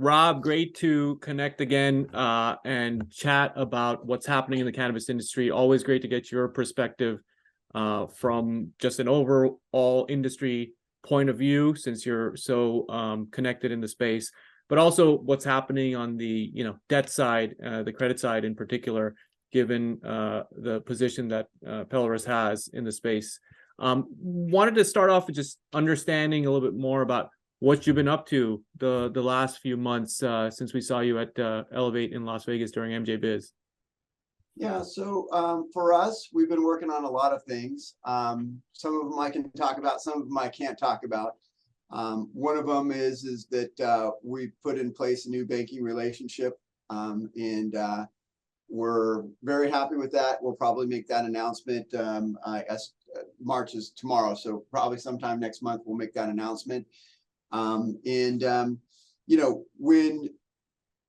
Rob, great to connect again and chat about what's happening in the cannabis industry. Always great to get your perspective from just an overall industry point of view, since you're so connected in the space, but also what's happening on the debt side, the credit side in particular, given the position that Pelorus has in the space. Wanted to start off with just understanding a little bit more about what you've been up to the last few months since we saw you at Elevate in Las Vegas during MJBiz. Yeah, so for us, we've been working on a lot of things. Some of them I can talk about, some of them I can't talk about. One of them is that we put in place a new banking relationship, and we're very happy with that. We'll probably make that announcement. I guess March is tomorrow, so probably sometime next month we'll make that announcement.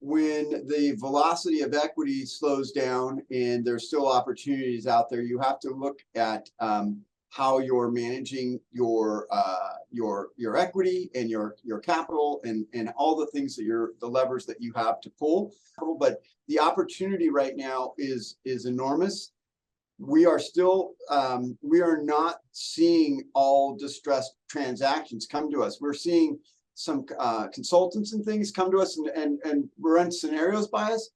When the velocity of equity slows down and there's still opportunities out there, you have to look at how you're managing your equity and your capital and all the things that the levers that you have to pull. But the opportunity right now is enormous. We are still we are not seeing all distressed transactions come to us. We're seeing some consultants and things come to us and run scenarios by us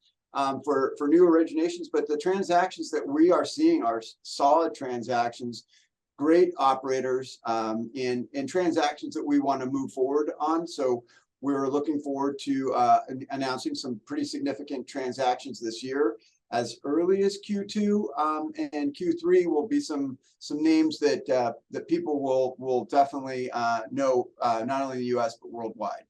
for new originations, but the transactions that we are seeing are solid transactions, great operators, and transactions that we want to move forward on. So we're looking forward to announcing some pretty significant transactions this year, as early as Q2, and Q3 will be some names that people will definitely know, not only in the U.S. but worldwide.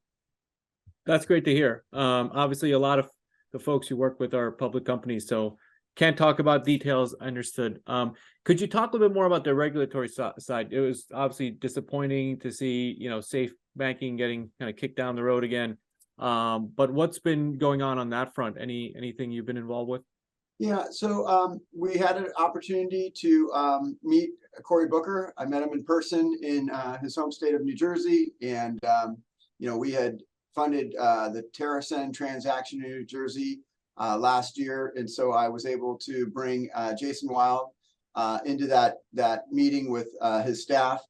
That's great to hear. Obviously, a lot of the folks you work with are public companies, so can't talk about details. Understood. Could you talk a little bit more about the regulatory side? It was obviously disappointing to see safe banking getting kind of kicked down the road again. But what's been going on that front? Anything you've been involved with? Yeah, so we had an opportunity to meet Cory Booker. I met him in person in his home state of New Jersey, and we had funded the TerraSend transaction in New Jersey last year, and so I was able to bring Jason Wild into that meeting with his staff,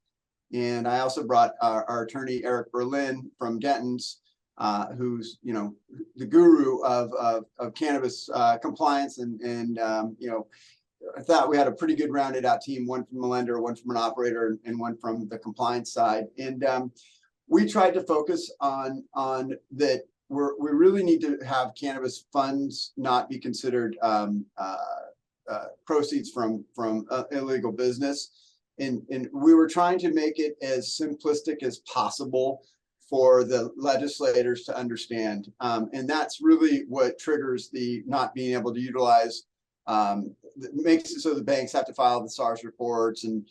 and I also brought our attorney Eric Berlin from Denton's, who's the guru of cannabis compliance, and I thought we had a pretty good rounded out team, one from a lender, one from an operator, and one from the compliance side. And we tried to focus on that we really need to have cannabis funds not be considered proceeds from illegal business, and we were trying to make it as simplistic as possible for the legislators to understand. And that's really what triggers the not being able to utilize, makes it so the banks have to file the SARS reports and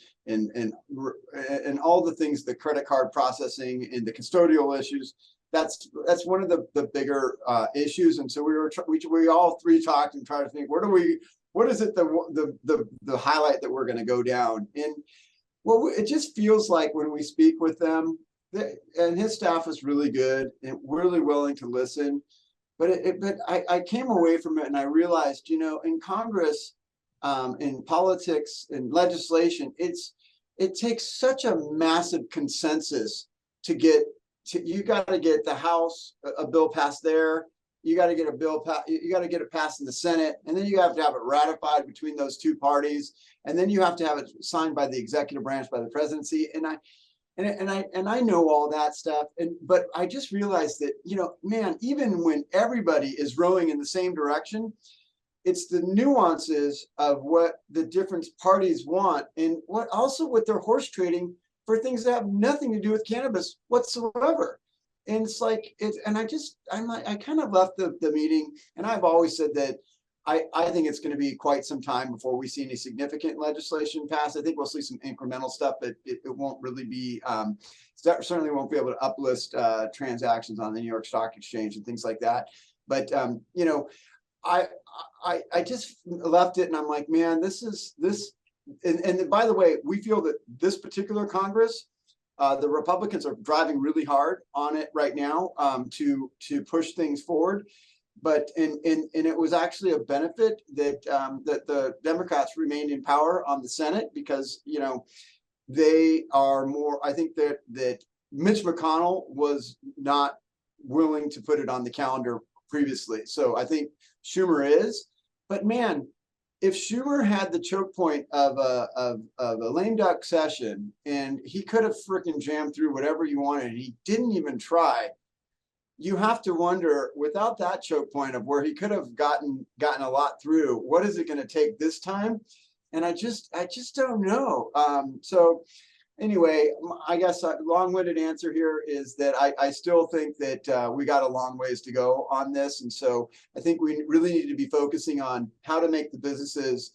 all the things, the credit card processing and the custodial issues. That's one of the bigger issues. And so we all three talked and tried to think, what is it the highlight that we're going to go down? And well, it just feels like when we speak with them, and his staff is really good and really willing to listen, but I came away from it and I realized, in Congress, in politics and legislation, it takes such a massive consensus to you got to get the House a bill passed there, you got to get you got to get it passed in the Senate, and then you have to have it ratified between those two parties, and then you have to have it signed by the executive branch, by the presidency, and I know all that stuff, but I just realized that, man, even when everybody is rowing in the same direction, it's the nuances of what the different parties want and what they're horse trading for things that have nothing to do with cannabis whatsoever. And it's like I kind of left the meeting, and I've always said that I think it's going to be quite some time before we see any significant legislation passed. I think we'll see some incremental stuff, but it won't really be, certainly won't be able to uplist transactions on the New York Stock Exchange and things like that. But, I just left it and I'm like, man, this. And by the way, we feel that this particular Congress The Republicans are driving really hard on it right now to push things forward. But and it was actually a benefit that that the Democrats remained in power on the Senate, because they are more. I think that Mitch McConnell was not willing to put it on the calendar previously. So I think Schumer is. But man, if Schumer had the choke point of a lame duck session and he could have freaking jammed through whatever he wanted, and he didn't even try, you have to wonder, without that choke point of where he could have gotten a lot through, what is it going to take this time? And I just don't know. So anyway, I guess a long-winded answer here is that I still think that we got a long ways to go on this. And so I think we really need to be focusing on how to make the businesses,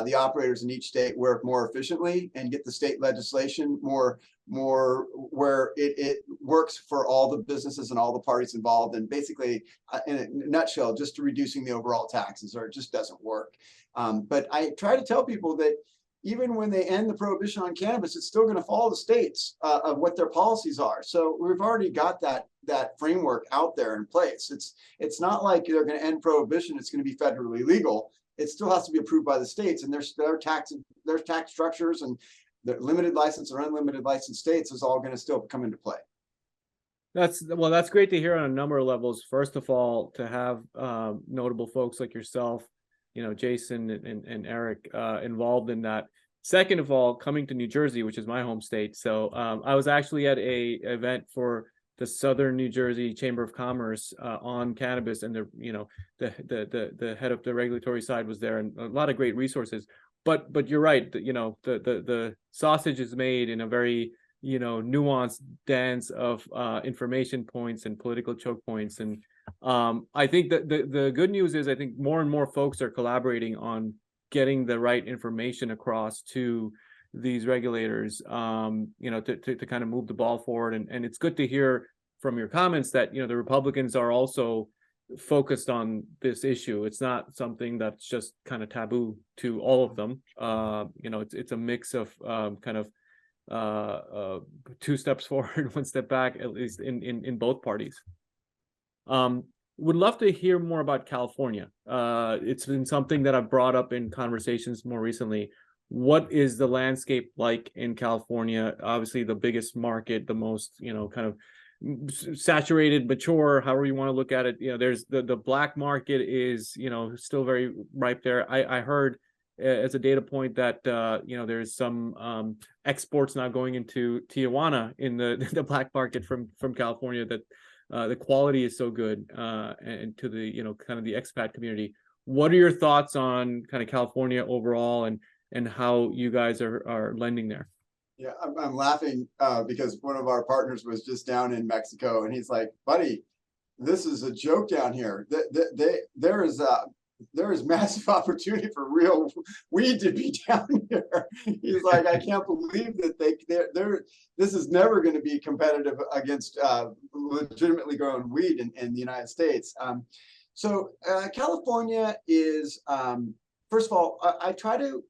the operators in each state, work more efficiently and get the state legislation more where it works for all the businesses and all the parties involved. And basically, in a nutshell, just reducing the overall taxes, or it just doesn't work. But I try to tell people that even when they end the prohibition on cannabis, it's still going to follow the states of what their policies are. So we've already got that framework out there in place. It's not like they're going to end prohibition. It's going to be federally legal. It still has to be approved by the states, and their tax structures and the limited license or unlimited license states is all going to still come into play. That's great to hear on a number of levels. First of all, to have notable folks like yourself, Jason and Eric involved in that. Second of all, coming to New Jersey, which is my home state. So I was actually at a event for the Southern New Jersey Chamber of Commerce on cannabis, and the head of the regulatory side was there, and a lot of great resources. But you're right, the sausage is made in a very nuanced dance of information points and political choke points. And I think that the good news is, I think more and more folks are collaborating on getting the right information across to these regulators, to kind of move the ball forward. And it's good to hear from your comments that the Republicans are also focused on this issue. It's not something that's just kind of taboo to all of them. It's a mix of kind of two steps forward, one step back, at least in both parties. Would love to hear more about California. It's been something that I've brought up in conversations more recently. What is the landscape like in California? Obviously, the biggest market, the most kind of saturated, mature, however you want to look at it. There's the black market is still very ripe there. I heard as a data point that there's some exports now going into Tijuana in the black market from California, that the quality is so good, and to the kind of the expat community. What are your thoughts on kind of California overall, and how you guys are lending there? Yeah, I'm laughing because one of our partners was just down in Mexico, and he's like, buddy, this is a joke down here. There is massive opportunity for real weed to be down here. He's like, I can't believe that this is never going to be competitive against legitimately grown weed in the United States. So California is, first of all, I try to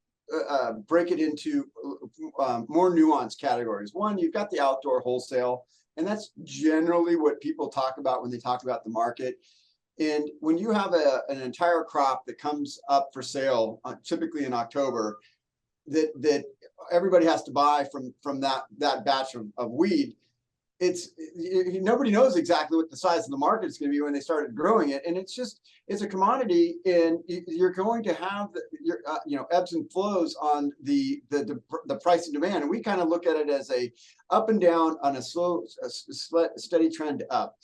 break it into more nuanced categories. One, you've got the outdoor wholesale, and that's generally what people talk about when they talk about the market. And when you have an entire crop that comes up for sale, typically in October, that everybody has to buy from that batch of weed, nobody knows exactly what the size of the market is going to be when they started growing it, and it's a commodity, and you're going to have your ebbs and flows on the price and demand, and we kind of look at it as a up and down on a steady trend up.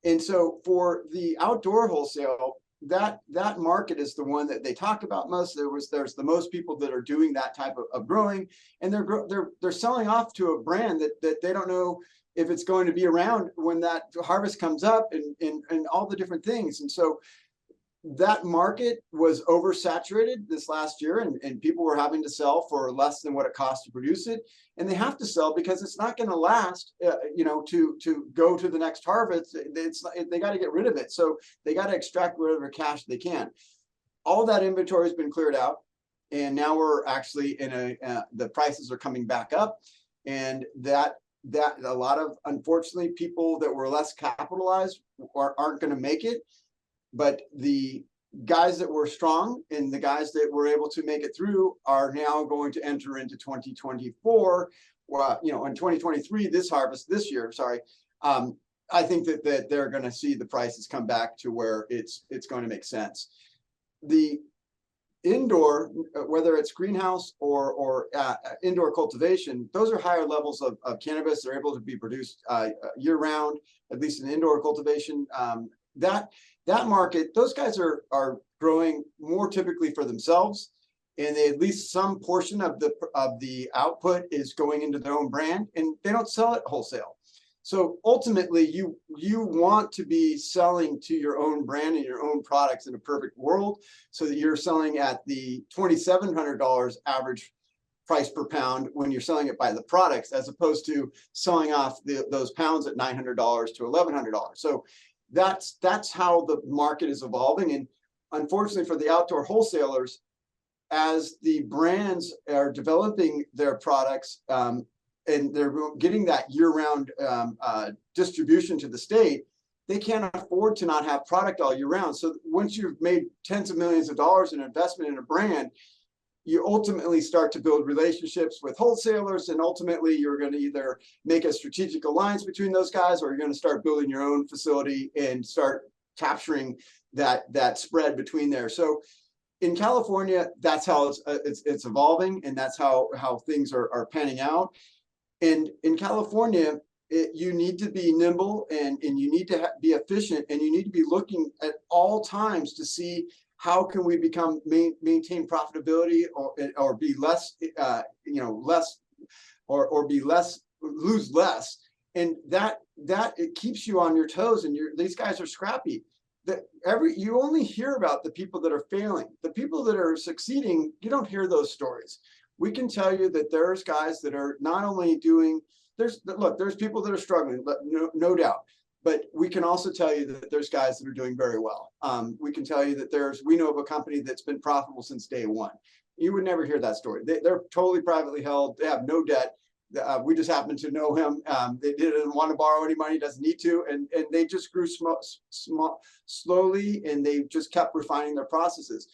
And so for the outdoor wholesale, that market is the one that they talk about most. There's the most people that are doing that type of growing, and they're selling off to a brand that they don't know if it's going to be around when that harvest comes up, and all the different things. And so that market was oversaturated this last year, and people were having to sell for less than what it costs to produce it. And they have to sell because it's not going to last, to go to the next harvest. They got to get rid of it. So they got to extract whatever cash they can. All that inventory has been cleared out. And now we're actually in the prices are coming back up, and that that a lot of, unfortunately, people that were less capitalized aren't going to make it. But the guys that were strong and the guys that were able to make it through are now going to enter into 2024. Well, you know, in 2023, this year, sorry. I think that they're going to see the prices come back to where it's going to make sense. The indoor, whether it's greenhouse or indoor cultivation, those are higher levels of cannabis. They're able to be produced year round, at least in indoor cultivation. That market, those guys are growing more typically for themselves, and they, at least some portion of the output is going into their own brand, and they don't sell it wholesale. So ultimately, you want to be selling to your own brand and your own products in a perfect world, so that you're selling at the $2,700 average price per pound when you're selling it by the products, as opposed to selling off those pounds at $900 to $1,100. So that's how the market is evolving. And unfortunately for the outdoor wholesalers, as the brands are developing their products, and they're getting that year-round distribution to the state, they can't afford to not have product all year round. So once you've made tens of millions of dollars in investment in a brand, you ultimately start to build relationships with wholesalers, and ultimately you're going to either make a strategic alliance between those guys, or you're going to start building your own facility and start capturing that spread between there. So in California, that's how it's evolving, and that's how things are panning out. And in California, you need to be nimble, and you need to be efficient, and you need to be looking at all times to see how can we maintain profitability, or be less, less, or be less, lose less. And that it keeps you on your toes, and these guys are scrappy. You only hear about the people that are failing. The people that are succeeding, you don't hear those stories. We can tell you that there's guys that are not only doing, there's people that are struggling, but no doubt. But we can also tell you that there's guys that are doing very well. We can tell you that we know of a company that's been profitable since day one. You would never hear that story. They're totally privately held. They have no debt. We just happen to know him. They didn't want to borrow any money, doesn't need to, and they just grew slowly, and they just kept refining their processes.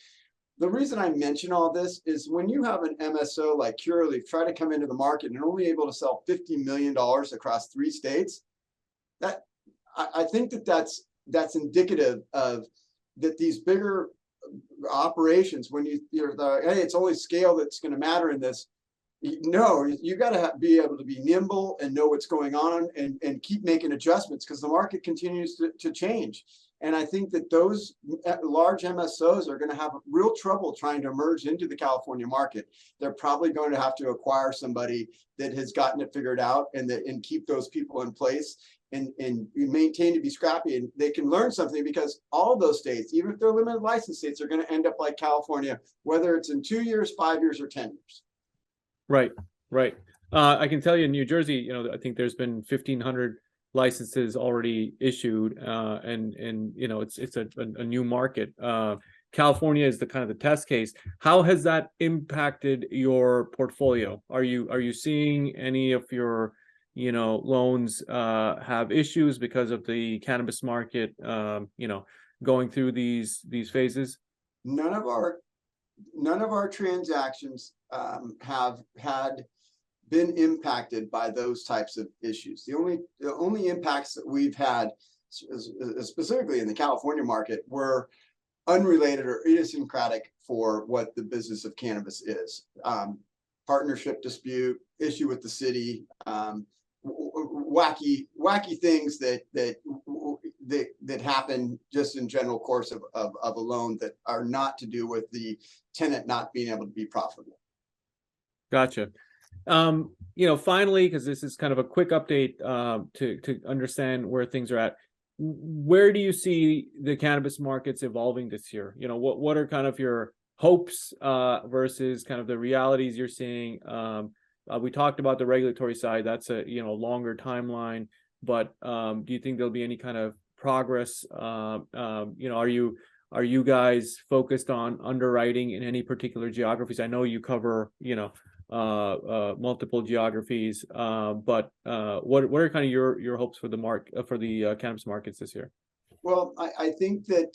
The reason I mention all this is when you have an MSO like Curaleaf try to come into the market and only able to sell $50 million across 3 states, that I think that's indicative of that these bigger operations, when you're hey, it's only scale that's going to matter in this. No, you got to be able to be nimble and know what's going on, and keep making adjustments, because the market continues to change. And I think that those large MSOs are going to have real trouble trying to emerge into the California market. They're probably going to have to acquire somebody that has gotten it figured out, and keep those people in place, and maintain to be scrappy. And they can learn something, because all those states, even if they're limited license states, are going to end up like California, whether it's in 2 years, 5 years, or 10 years. Right. I can tell you in New Jersey, I think there's been 1,500 licenses already issued, and it's a new market. California is the kind of the test case. How has that impacted your portfolio? Are you seeing any of your loans have issues because of the cannabis market going through these phases? None of our transactions have been impacted by those types of issues. The only impacts that we've had, specifically in the California market, were unrelated or idiosyncratic for what the business of cannabis is. Partnership dispute, issue with the city, wacky things that happen just in general course of a loan, that are not to do with the tenant not being able to be profitable. Gotcha. Finally, because this is kind of a quick update to understand where things are at, where do you see the cannabis markets evolving this year? What are kind of your hopes versus kind of the realities you're seeing? We talked about the regulatory side. That's a longer timeline, but do you think there'll be any kind of progress? Are you guys focused on underwriting in any particular geographies? I know you cover multiple geographies. But what are kind of your hopes for the cannabis markets this year? Well, I think that,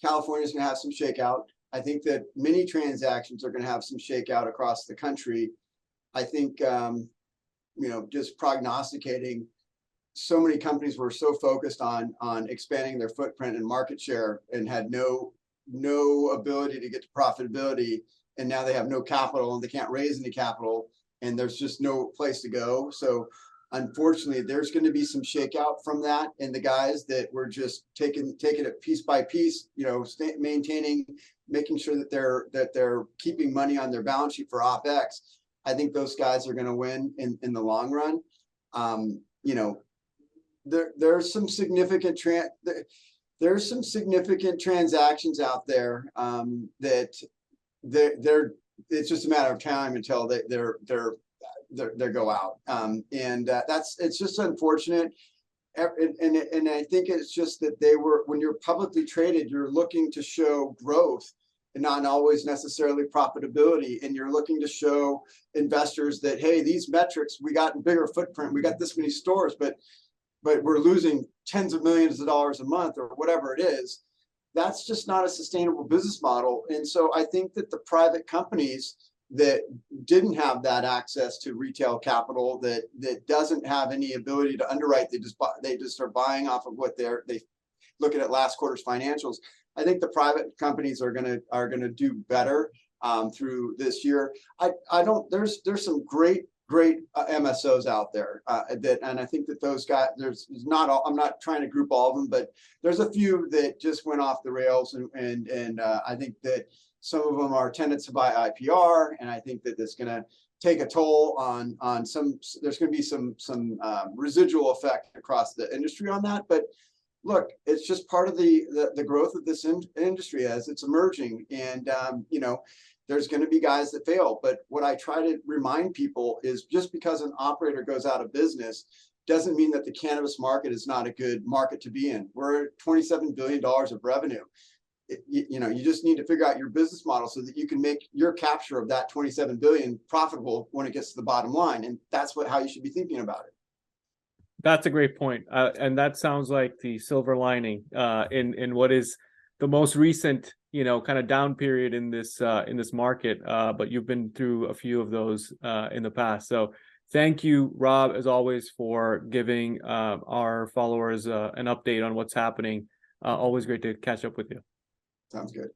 California's gonna have some shakeout. I think that many transactions are gonna have some shakeout across the country. I think, just prognosticating, so many companies were so focused on expanding their footprint and market share and had no ability to get to profitability. And now they have no capital and they can't raise any capital and there's just no place to go. So unfortunately, there's going to be some shakeout from that. And the guys that were just taking it piece by piece, maintaining, making sure that they're keeping money on their balance sheet for OpEx. I think those guys are going to win in the long run. There's some significant transactions out there that it's just a matter of time until they go out. It's just unfortunate. And I think it's just that when you're publicly traded, you're looking to show growth and not always necessarily profitability. And you're looking to show investors that, hey, these metrics, we got a bigger footprint, we got this many stores, but we're losing tens of millions of dollars a month or whatever it is. That's just not a sustainable business model. And so I think that the private companies that didn't have that access to retail capital, that doesn't have any ability to underwrite, they just are buying off of what they looking at last quarter's financials. I think the private companies are gonna do better through this year. There's some great MSOs out there and I think that those guys, I'm not trying to group all of them, but there's a few that just went off the rails and I think that some of them are tenants to buy IPR, and I think that it's going to take a toll on some. There's going to be some residual effect across the industry on that. But look, it's just part of the growth of this industry as it's emerging, and there's going to be guys that fail. But what I try to remind people is just because an operator goes out of business doesn't mean that the cannabis market is not a good market to be in. We're at $27 billion of revenue. You just need to figure out your business model so that you can make your capture of that 27 billion profitable when it gets to the bottom line. And that's how you should be thinking about it. That's a great point. And that sounds like the silver lining in what is the most recent, kind of down period in this market. But you've been through a few of those in the past. So thank you, Rob, as always, for giving our followers an update on what's happening. Always great to catch up with you. Sounds good.